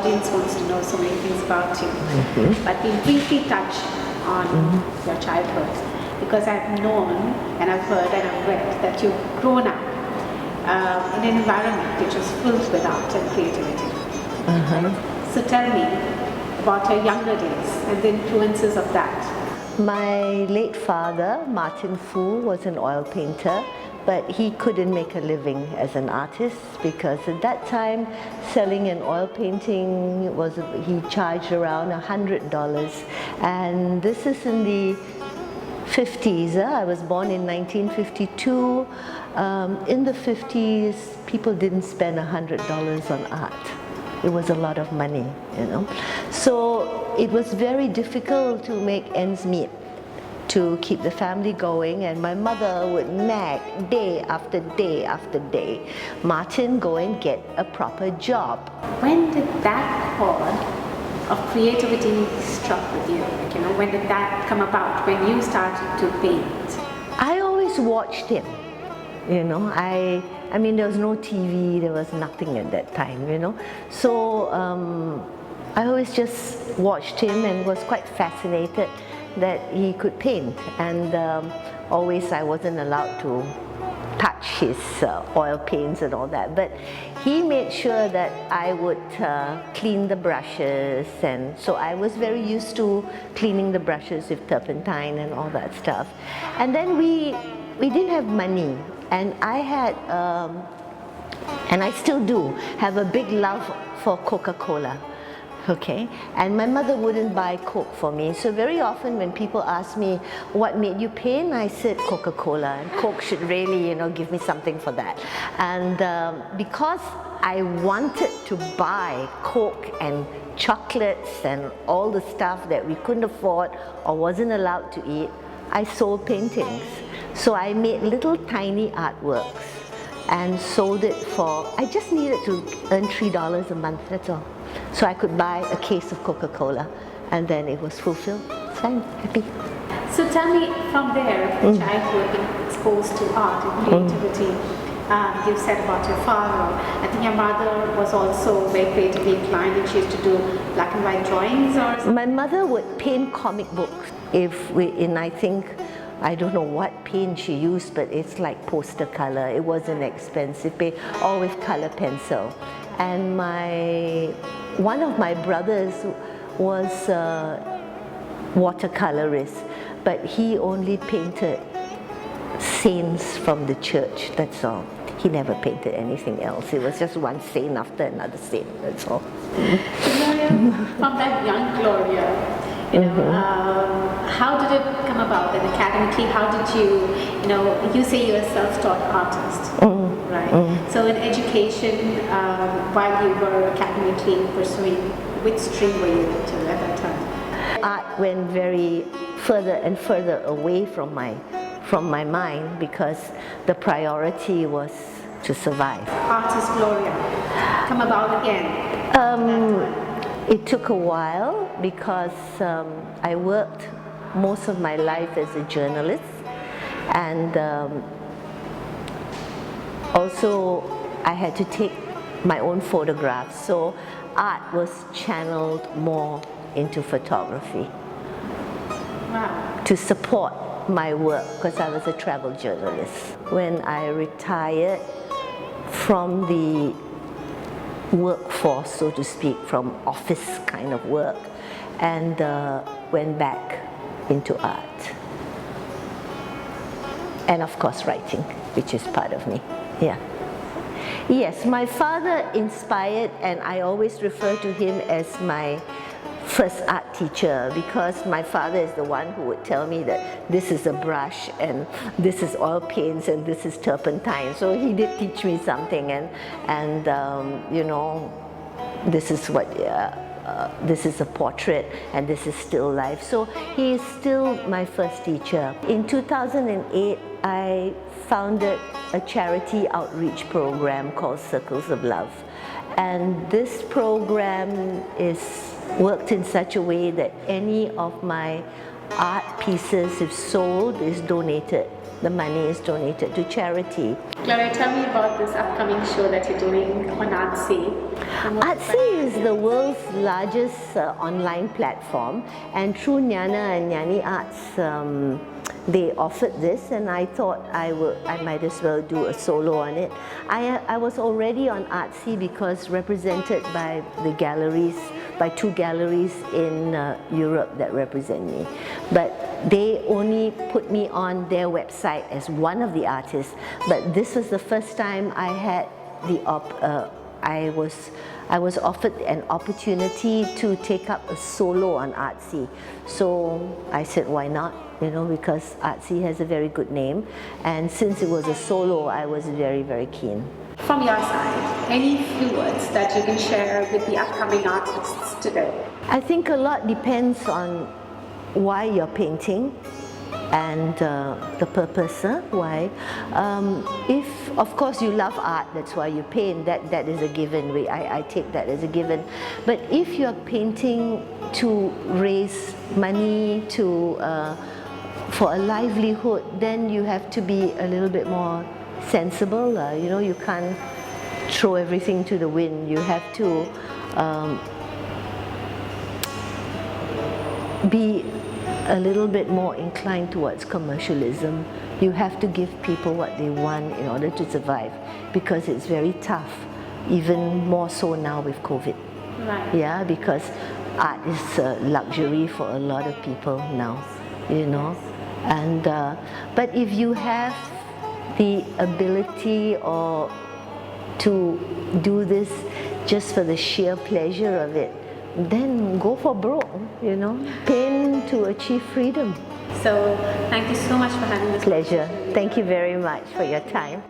audience wants to know so many things about you. But we'll briefly touch on your childhood, because I've known and I've heard and I've read that you've grown up in an environment which was filled with art and creativity. Right? So tell me about your younger days and the influences of that. My late father, Martin Fu, was an oil painter, but he couldn't make a living as an artist because at that time selling an oil painting he charged around $100, and this is in the 50s. I was born in 1952. In the 50s, people didn't spend $100 on art. It was a lot of money, you know. So it was very difficult to make ends meet, to keep the family going, and my mother would nag day after day after day. Martin, go and get a proper job. When did that chord of creativity struck with you? Like, you know, when did that come about, when you started to paint? I always watched him, you know. I mean, there was no TV, there was nothing at that time, you know. So I always just watched him and was quite fascinated that he could paint, and always I wasn't allowed to touch his oil paints and all that, but he made sure that I would clean the brushes, and so I was very used to cleaning the brushes with turpentine and all that stuff. And then we didn't have money, and I had and I still do have a big love for Coca-Cola. Okay, and my mother wouldn't buy Coke for me, so very often when people ask me what made you paint, I said Coca-Cola, and Coke should really, you know, give me something for that. And because I wanted to buy Coke and chocolates and all the stuff that we couldn't afford or wasn't allowed to eat, I sold paintings. So I made little tiny artworks and sold it for, I just needed to earn $3 a month, that's all. So I could buy a case of Coca-Cola, and then it was fulfilled. So I'm happy. So tell me, from there, childhood, being exposed to art and creativity, you said about your father. I think your mother was also very creatively inclined, and she used to do black and white drawings or something. My mother would paint comic books. I don't know what paint she used, but it's like poster color. It wasn't expensive paint, all with color pencil. And one of my brothers was a watercolorist, but he only painted saints from the church, that's all. He never painted anything else. It was just one saint after another saint, that's all. Gloria, from that young Gloria, you know, how did it come about that academically? How did you say you're a self-taught artist, right? So in education, while you were academically pursuing, which stream were you into at that time? Art went very further and further away from my mind because the priority was to survive. Artist Gloria, come about again? It took a while because I worked most of my life as a journalist, and also I had to take my own photographs, so art was channeled more into photography. Wow. To support my work, because I was a travel journalist. When I retired from the workforce, so to speak, from office kind of work, and went back into art. And of course writing, which is part of me, yeah. Yes, my father inspired, and I always refer to him as my first art teacher, because my father is the one who would tell me that this is a brush and this is oil paints and this is turpentine. So he did teach me something, and you know, this is what this is a portrait and this is still life. So he is still my first teacher. In 2008, I founded a charity outreach program called Circles of Love, and this program is worked in such a way that any of my art pieces, if sold, is donated the money is donated to charity. Gloria, tell me about this upcoming show that you're doing on Artsy. Artsy is the world's largest online platform, and through Gnana and Gnani Arts, they offered this, and I thought I might as well do a solo on it. I was already on Artsy because represented by the galleries, by 2 galleries in Europe that represent me. But they only put me on their website as one of the artists. But this was the first time I had the I was offered an opportunity to take up a solo on Artsy. So I said, why not? You know, because Artsy has a very good name, and since it was a solo, I was very, very keen. From your side, any few words that you can share with the upcoming artists today? I think a lot depends on why you're painting and the purpose, why. If, of course, you love art, that's why you paint, that is a given. I take that as a given. But if you're painting to raise money, for a livelihood, then you have to be a little bit more sensible. You know, you can't throw everything to the wind. You have to be a little bit more inclined towards commercialism. You have to give people what they want in order to survive, because it's very tough, even more so now with COVID. Right. Yeah, because art is a luxury for a lot of people now, you know. And but if you have the ability or to do this just for the sheer pleasure of it, then go for broke, you know. Paint to achieve freedom. So thank you so much for having this Pleasure. Thank you very much for your time.